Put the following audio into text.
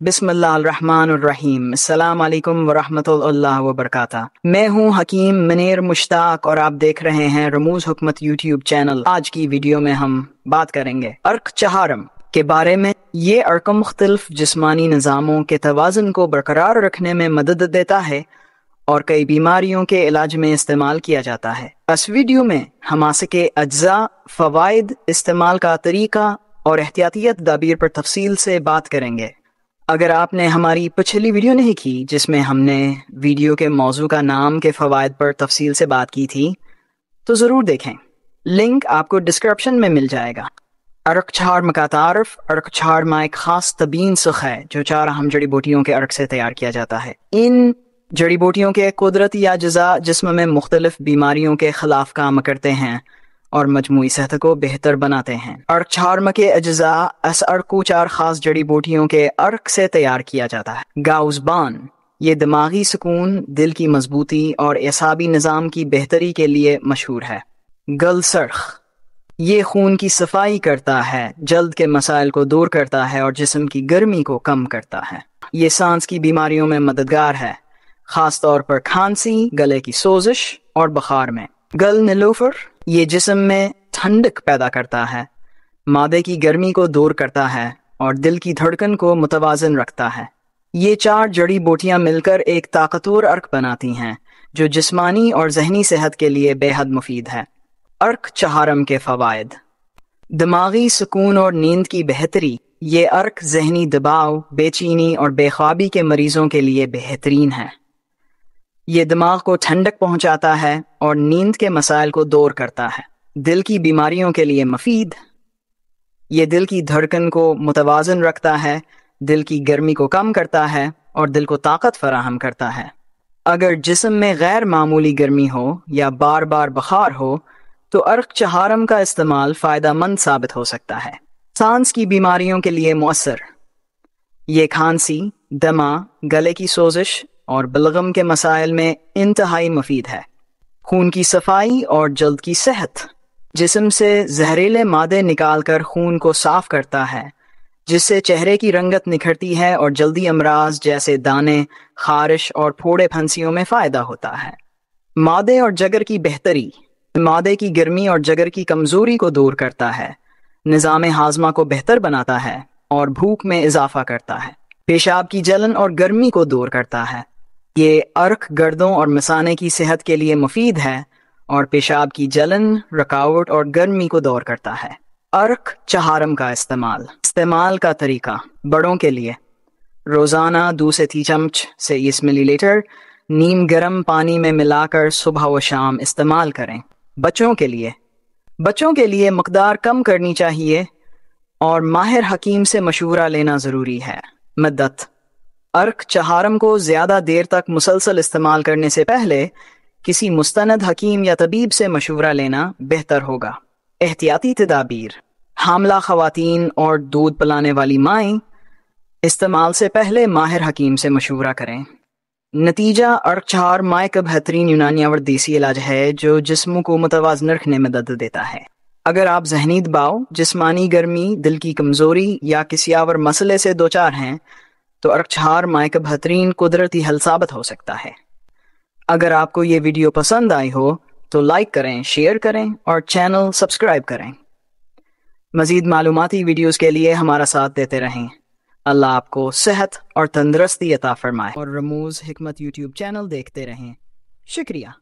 बिस्मिल्लाहिर्रहमानिर्रहीम। अस्सलाम वालेकुम वरहमतुल्लाह वबरकातुह। मैं हूँ हकीम मुनीर मुश्ताक और आप देख रहे हैं रमूज हुकमत यूट्यूब चैनल। आज की वीडियो में हम बात करेंगे अर्क चहारम के बारे में। ये अर्क मुख्तलिफ जिस्मानी निज़ामों के तवाज़ुन को बरकरार रखने में मदद देता है और कई बीमारियों के इलाज में इस्तेमाल किया जाता है। इस वीडियो में हम आसिके अज्जा, फ़वाइद, इस्तेमाल का तरीका और एहतियाती तदाबीर पर तफसील से बात करेंगे। अगर आपने हमारी पिछली वीडियो नहीं की जिसमें हमने वीडियो के मौजू का नाम के फ़वाइद पर तफसील से बात की थी तो ज़रूर देखें, लिंक आपको डिस्क्रिप्शन में मिल जाएगा। अर्क चहारम का तारुफ। अर्क चहारम एक ख़ास तबीन सुख है जो 4 अहम जड़ी बूटियों के अर्क से तैयार किया जाता है। इन जड़ी बूटियों के कुदरती अज्जा जिस्म में मुख्तलिफ बीमारियों के ख़िलाफ़ काम करते हैं और मजमूई सेहत को बेहतर बनाते हैं। अर्क चहारम के अज्जा इस अर्क को 4 ख़ास जड़ी बूटियों के अर्क से तैयार किया जाता है। गाउज़बान ये दिमागी सुकून, दिल की मजबूती और एसाबी निज़ाम की बेहतरी के लिए मशहूर है। गलसर्ख ये खून की सफाई करता है, जल्द के मसाइल को दूर करता है और जिस्म की गर्मी को कम करता है। ये सांस की बीमारियों में मददगार है, ख़ास तौर पर खांसी, गले की सोजिश और बुखार में। गल नीलूफर ये जिस्म में ठंडक पैदा करता है, मादे की गर्मी को दूर करता है और दिल की धड़कन को मुतवाज़िन रखता है। ये 4 जड़ी बूटियां मिलकर एक ताकतवर अर्क बनाती हैं जो जिस्मानी और जहनी सेहत के लिए बेहद मुफीद है। अर्क चहारम के फ़वाइद। दिमागी सुकून और नींद की बेहतरी। ये अर्क जहनी दबाव, बेचैनी और बेख्वाबी के मरीजों के लिए बेहतरीन है। ये दिमाग को ठंडक पहुंचाता है और नींद के मसाइल को दूर करता है। दिल की बीमारियों के लिए मुफीद। ये दिल की धड़कन को मुतवाज़िन रखता है, दिल की गर्मी को कम करता है और दिल को ताकत फराहम करता है। अगर जिस्म में गैर मामूली गर्मी हो या बार बार बुखार हो तो अर्क चहारम का इस्तेमाल फ़ायदेमंद साबित हो सकता है। सांस की बीमारियों के लिए मुअस्सर। ये खांसी, दमा, गले की सोजिश और बलगम के मसाइल में इंतहाई मुफीद है। खून की सफाई और जल्द की सेहत। जिस्म से जहरीले मादे निकालकर खून को साफ करता है जिससे चेहरे की रंगत निखरती है और जल्दी अमराज जैसे दाने, खारिश और फोड़े फंसियों में फ़ायदा होता है। मादे और जगर की बेहतरी। मादे की गर्मी और जगर की कमज़ोरी को दूर करता है, निज़ाम हाज़मा को बेहतर बनाता है और भूख में इजाफा करता है। पेशाब की जलन और गर्मी को दूर करता है। ये अर्क गर्दों और मसाने की सेहत के लिए मुफीद है और पेशाब की जलन, रकावट और गर्मी को दूर करता है। अर्क चहारम का इस्तेमाल का तरीका। बड़ों के लिए रोज़ाना 2 से 3 चम्मच से 20 मिलीलीटर नीम गर्म पानी में मिलाकर सुबह व शाम इस्तेमाल करें। बच्चों के लिए मकदार कम करनी चाहिए और माहिर हकीम से मशवरा लेना ज़रूरी है। मद्दत अर्क चहारम को ज़्यादा देर तक मुसलसल इस्तेमाल करने से पहले किसी मुस्तनद हकीम या तबीब से मशवरा लेना बेहतर होगा। एहतियाती तदाबीर। हामला ख़वातीन और दूध पिलाने वाली माएँ इस्तेमाल से पहले माहिर हकीम से मशवरा करें। नतीजा अर्क चहारम माए का बेहतरीन यूनानी और देसी इलाज है जो जिस्म को मुतवाज़िन रखने में मदद देता है। अगर आप जहनी दबाव, जिस्मानी गर्मी, दिल की कमज़ोरी या किसी और मसले से दो चार हैं तो अर्क चहारम एक बेहतरीन कुदरती हल साबित हो सकता है। अगर आपको ये वीडियो पसंद आई हो तो लाइक करें, शेयर करें और चैनल सब्सक्राइब करें। मज़ीद मालूमाती वीडियोस के लिए हमारा साथ देते रहें। अल्लाह आपको सेहत और तंदुरुस्ती अता फरमाए और रमूज हिकमत यूट्यूब चैनल देखते रहें। शुक्रिया।